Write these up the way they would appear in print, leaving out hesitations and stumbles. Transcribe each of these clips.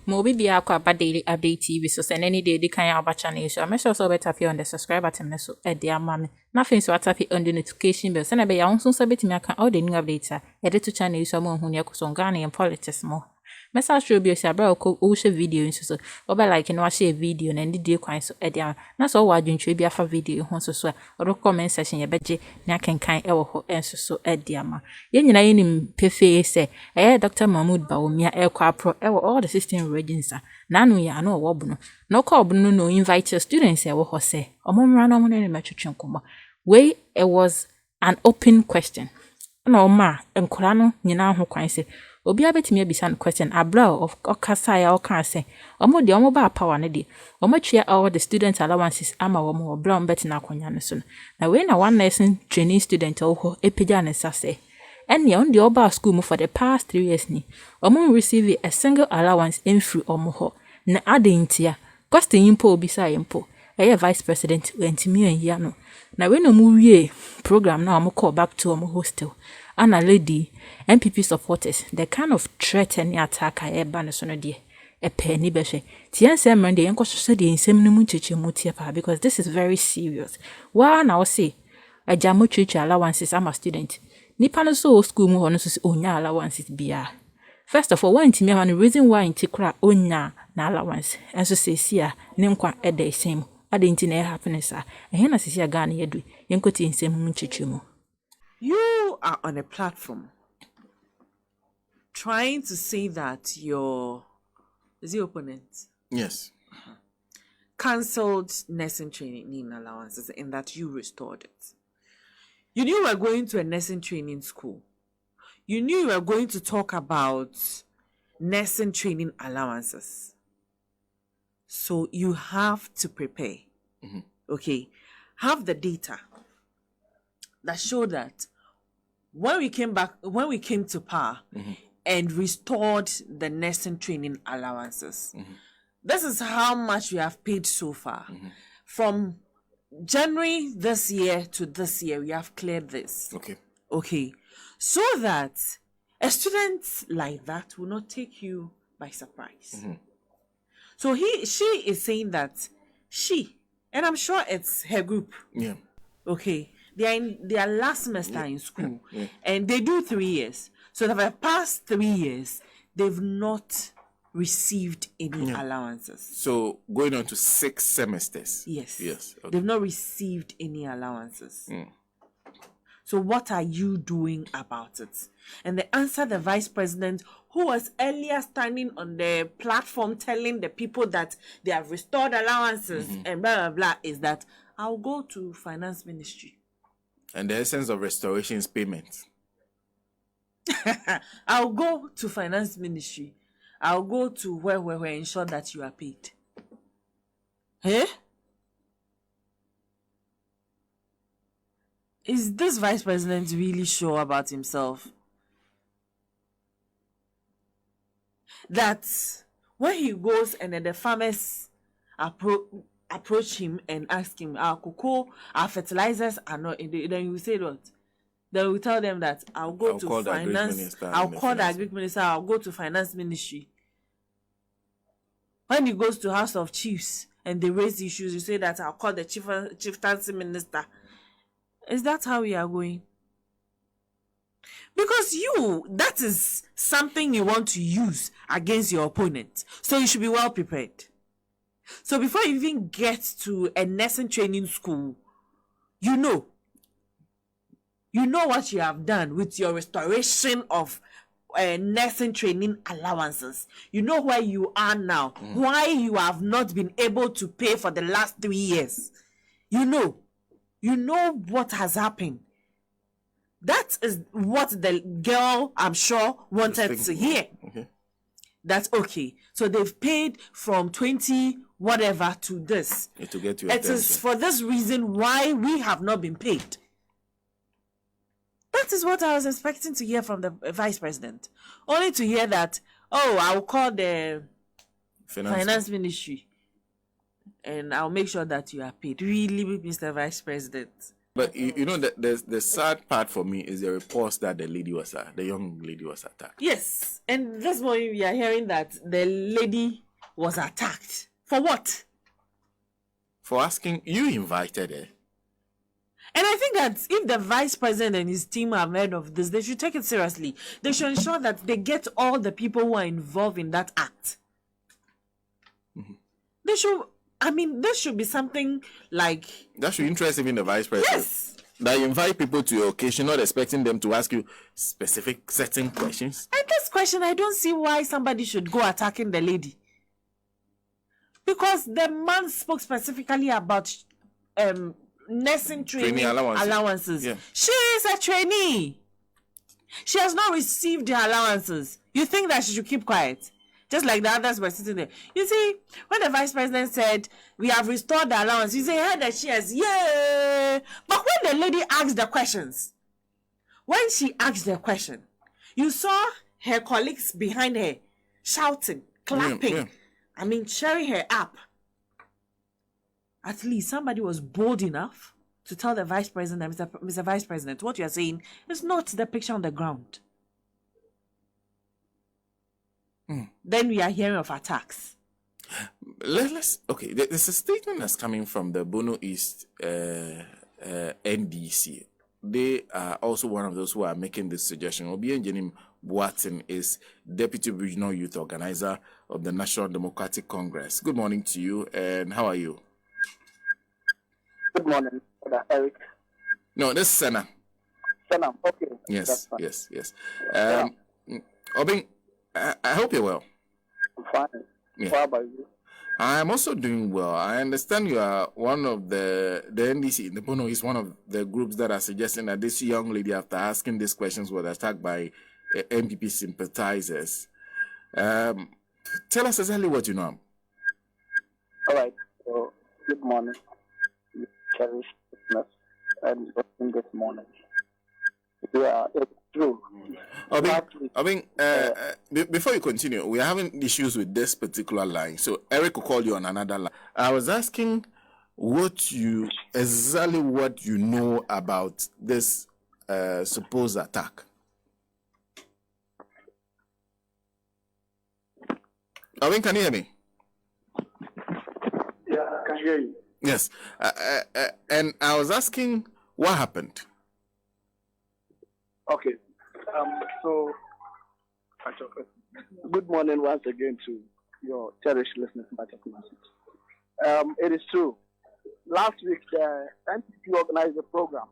Mobi be aqua daily update TV so send any day the kind of channel so I'm sure so better on the subscribe button so dear mommy. Nothing so tap on the notification bell. Send a be on so sabit me account all the new updates. Edit to channel so mo hunya kusongani and politics more. Message will be a sabra or share video so over like and watch a video and the deal coin so edia. That's all why you be a video so or comment section your budget nyaken kind ewo and so edia ma. Yen na yin pefe say Dr. Mahmoud Bawumia pro all the system readings nanu ya no wobuno. No call no invite your students ewo say. Omomra no mo ne metwetwe nkomo. Way it was an open question. No ma nkora no nyina ho kwan say obi abetimi abisa question abra of okasa ya okan say omo de omo ba power ne de omo twa all the student allowances ama omo obra mbeti na akonya ne so na we na one nursing training student oho epeja ne sase ene on the oba school mu for the past 3 years ni omo receive a single allowance in free omo ho na adentia question yimpo obisa yimpo vice president wentimi ya no na we no mu wie program na omo call back to omo hostel ana lady NPP supporters the kind of threat and attack I ban so no de e penny behwe tiense mrande yenko so de nsem no mu chechemu tie pa because this is very serious wa na wo say ajamo church allowances am a student nipa no so school mu ho no so onya allowances bia first of all one timi ha no reason why intikra onya na allowance enso say sia ne nkwa e dey same adenti na happiness a ehia na sisia ga na yedu yenko tie nsem mu chechemu. You are on a platform trying to say that your opponent? Yes. Cancelled nursing training allowances and that you restored it. You knew you were going to a nursing training school. You knew you were going to talk about nursing training allowances. So you have to prepare. Mm-hmm. Okay. Have the data that show that when we came to power mm-hmm. and restored the nursing training allowances, mm-hmm. this is how much we have paid so far. Mm-hmm. From January this year to this year, we have cleared this. Okay. So that a student like that will not take you by surprise. Mm-hmm. So she is saying that and I'm sure it's her group. Yeah. Okay. They are in their last semester in school, yeah. And they do 3 years. So for the past 3 years, they've not received any allowances. So going on to 6 semesters. Yes. Okay. They've not received any allowances. Mm. So what are you doing about it? And the answer the vice president, who was earlier standing on the platform telling the people that they have restored allowances and blah, blah, blah, is that I'll go to finance ministry. And the essence of restoration is payment. I'll go to finance ministry. I'll go to where ensure that you are paid. Eh? Is this vice president really sure about himself? That when he goes and then the farmers approach him and ask him, our cocoa, our fertilizers are not in the, then you say what? Then we tell them that I'll to finance, I'll call the agric minister, I'll go to finance ministry. When he goes to House of Chiefs and they raise issues, you say that I'll call the chieftaincy minister. Is that how we are going? Because that is something you want to use against your opponent. So you should be well prepared. So before you even get to a nursing training school, you know what you have done with your restoration of nursing training allowances. You know where you are now, why you have not been able to pay for the last 3 years. You know what has happened. That is what the girl, I'm sure, wanted to hear. Okay. That's okay. So they've paid from 20 whatever to this. To get your it attention. Is for this reason why we have not been paid. That is what I was expecting to hear from the vice president. Only to hear that, I'll call the finance ministry and I'll make sure that you are paid. Really, Mr. Vice President. But you know that the sad part for me is the reports that the young lady was attacked. Yes, and this morning we are hearing that the lady was attacked. For what? For asking, you invited her. And I think that if the vice president and his team have heard of this, they should take it seriously. They should ensure that they get all the people who are involved in that act. They should, this should be something like... That should interest even the vice president. Yes! That you invite people to your occasion, not expecting them to ask you specific certain questions. And this question, I don't see why somebody should go attacking the lady. Because the man spoke specifically about nursing training allowances. Yeah. She is a trainee. She has not received the allowances. You think that she should keep quiet? Just like the others were sitting there. You see, when the vice president said, we have restored the allowance, you say, hey, that she has, yeah. But when the lady asked the questions, when she asked the question, you saw her colleagues behind her shouting, clapping, cheering her up. At least somebody was bold enough to tell the vice president, Mr. Vice President, what you are saying is not the picture on the ground. Then we are hearing of attacks. Okay, there's a statement that's coming from the Bono East NDC. They are also one of those who are making this suggestion. Obi Njenim Boatin is Deputy Regional Youth Organizer of the National Democratic Congress. Good morning to you, and how are you? Good morning, Eric. No, this is Senna. Senna, okay. Yes. Obing, I hope you're well. I'm fine. Yeah. How about you? I'm also doing well. I understand you are one of the NDC. The Bono is one of the groups that are suggesting that this young lady, after asking these questions, was attacked by NPP sympathizers. Tell us exactly what you know. All right. So, good morning, cherished listeners, and this morning. Yeah, it's true. Before you continue, we are having issues with this particular line. So Eric will call you on another line. I was asking exactly what you know about this supposed attack. Obing, can you hear me? Yeah, I can hear you. Yes. And I was asking what happened. Okay. So, good morning once again to your cherished listeners. It is true. Last week, the NPP organized a program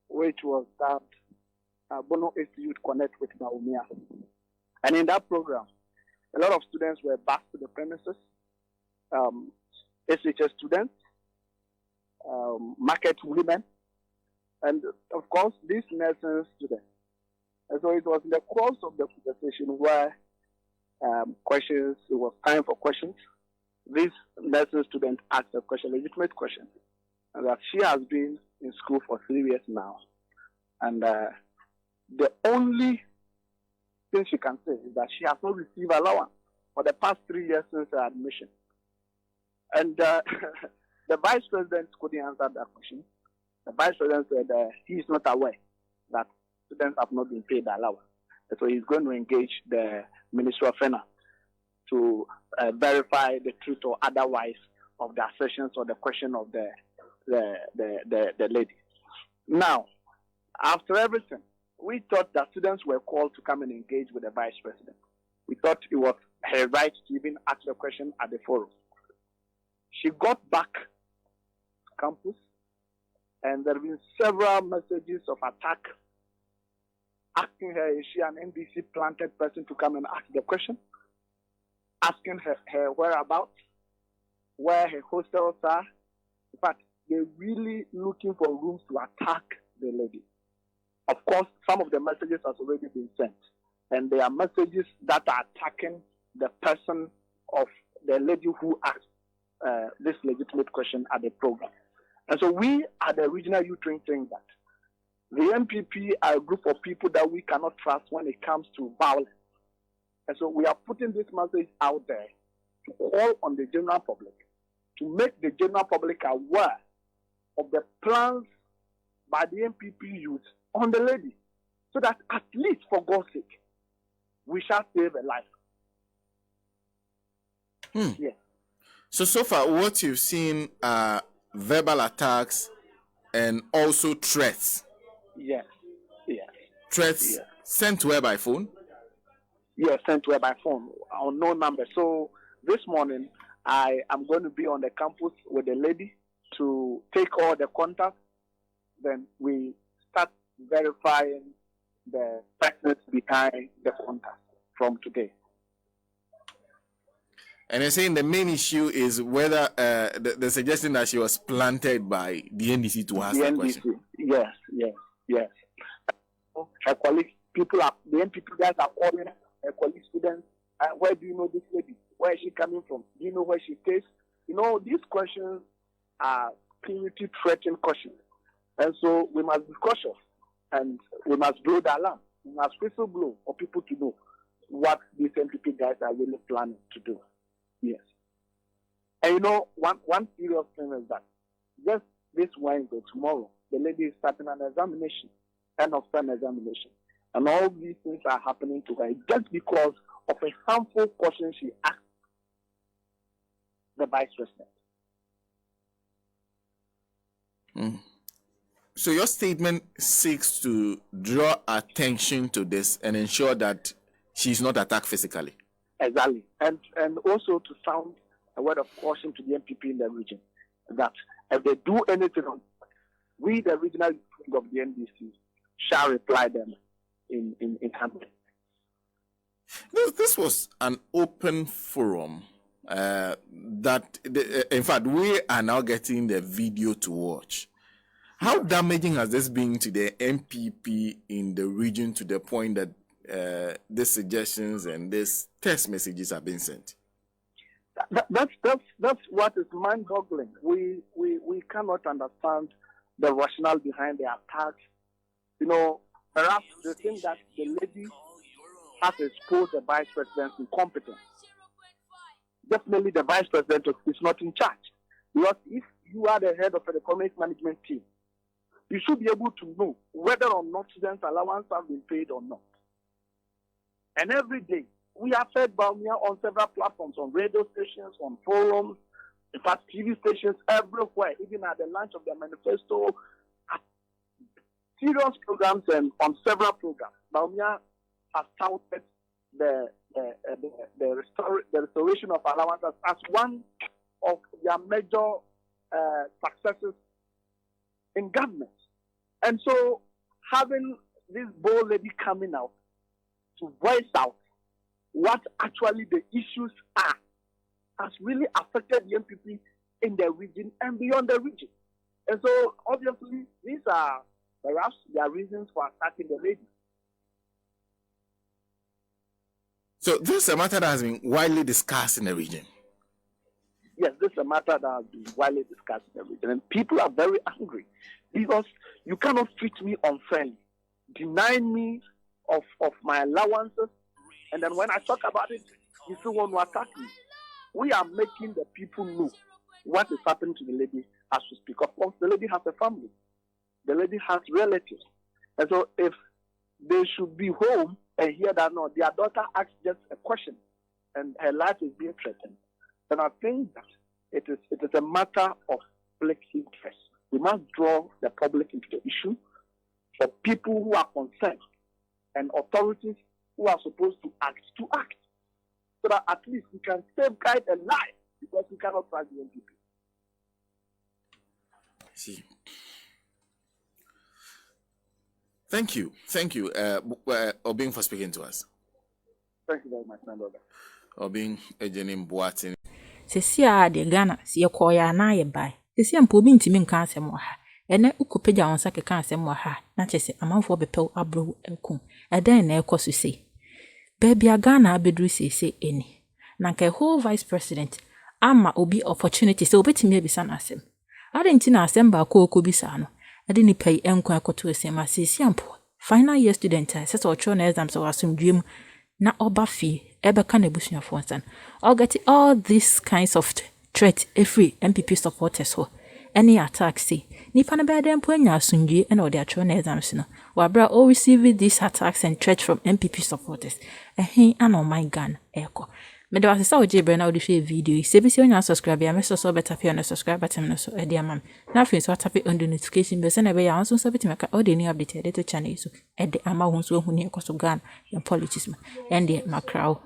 which was dubbed Bono East Youth Connect with Bawumia. And in that program, a lot of students were back to the premises, SHS students, market women, and of course, these nursing students. And so it was in the course of the conversation where it was time for questions. This nursing student asked a question, legitimate question, and that she has been in school for 3 years now. And the only thing she can say is that she has not received allowance for the past 3 years since her admission. And the vice president couldn't answer that question. The vice president said he is not aware that students have not been paid allowance. So he's going to engage the Ministry of Finance to verify the truth or otherwise of the assertions or the question of the lady. Now, after everything, we thought that students were called to come and engage with the vice president. We thought it was her right to even ask the question at the forum. She got back to campus, and there have been several messages of attack asking her, is she an NDC planted person to come and ask the question? Asking her whereabouts, where her hostels are. In fact, they're really looking for rooms to attack the lady. Of course, some of the messages has already been sent, and they are messages that are attacking the person of the lady who asked this legitimate question at the program. And so we at the regional youth wing think that the NPP are a group of people that we cannot trust when it comes to violence. And so we are putting this message out there to call on the general public, to make the general public aware of the plans by the NPP youth on the lady, so that at least for God's sake, we shall save a life. Yes. So far, what you've seen are verbal attacks and also threats. Yes. Threats sent to her by phone? Yes, sent to her by phone on no number. So this morning, I am going to be on the campus with the lady to take all the contacts. Then we start verifying the persons behind the contact from today. And you're saying the main issue is whether the suggestion that she was planted by the NDC to ask the question. Yes. Her colleagues, the NPP guys are calling her colleague students. Where do you know this lady? Where is she coming from? Do you know where she stays? These questions are security-threatening questions. And so we must be cautious and we must blow the alarm. We must whistle blow for people to know what these NPP guys are really planning to do. Yes. And one serious thing is that just this Wednesday, tomorrow, the lady is starting an examination, end of term examination. And all these things are happening to her just because of a harmful question she asked the vice president. So your statement seeks to draw attention to this and ensure that she's not attacked physically. Exactly. And also to sound a word of caution to the NPP in the region that if they do anything wrong, we, the regional of the NDC, shall reply them in handling. This was an open forum in fact, we are now getting the video to watch. How damaging has this been to the NPP in the region to the point that these suggestions and these text messages have been sent? That's what is mind-boggling. We cannot understand the rationale behind the attacks. Perhaps they think that the lady has exposed the vice president's incompetence. Definitely, the vice president is not in charge. Because if you are the head of the economic management team, you should be able to know whether or not students' allowance have been paid or not. And every day, we have fed Bawumia on several platforms, on radio stations, on forums, in fact, TV stations everywhere, even at the launch of the manifesto, serious programs and on several programs. Bawumia has touted the restoration of allowances as one of their major successes in government. And so having this bold lady coming out to voice out what actually the issues are has really affected the NPP in the region and beyond the region. And so obviously these are perhaps their reasons for attacking the lady. So this is a matter that has been widely discussed in the region. Yes, this is a matter that has been widely discussed in the region. And people are very angry because you cannot treat me unfairly, deny me of my allowances, and then when I talk about it, you still want to attack me. We are making the people know what is happening to the lady as we speak. Of course, the lady has a family. The lady has relatives. And so if they should be home and hear that, no, their daughter asked just a question and her life is being threatened, then I think that it is a matter of public interest. We must draw the public into the issue for people who are concerned and authorities who are supposed to act, so that at least we can safeguard a life, because we cannot trust the NPP. See. Thank you, Obing, for speaking to us. Thank you very much, my brother. Obing, Ejenim Boatin. Sesia de Ghana, see a koya na ye buy. Sesia mpobi ntimi nka asem wa ha. Ene ukopeja wonsa keka asem wa ha. Na chese amanfo bepew abro eku. Eden na ekosu se. Baby Ghana abedru se eni. Na nke whole vice president ama obi opportunity se obetimi ebisa na asem. Ade na asem ba ko okobisa no. Ade ni pay enko akoto asem sesia mpo. Final year student se so cho na exam so asumdwem na oba fi ebeka na ebusuafo nsan. All these kinds of threat every MPP supporters ho. any attack say nipa na be dem po anya asundwe na odi atro na exams no wabra all receive these attacks and threats from NPP supporters ana my gun eko me do asesa oje bre na odi share video se bi se onya subscribe ya me so better fi on subscribe button no so e dia mam na fi so tap on the notification bell se na be ya so so beti maka all the new update e to channel so e de ama hu so hu ne ekoso Ghana and politics ma and the macro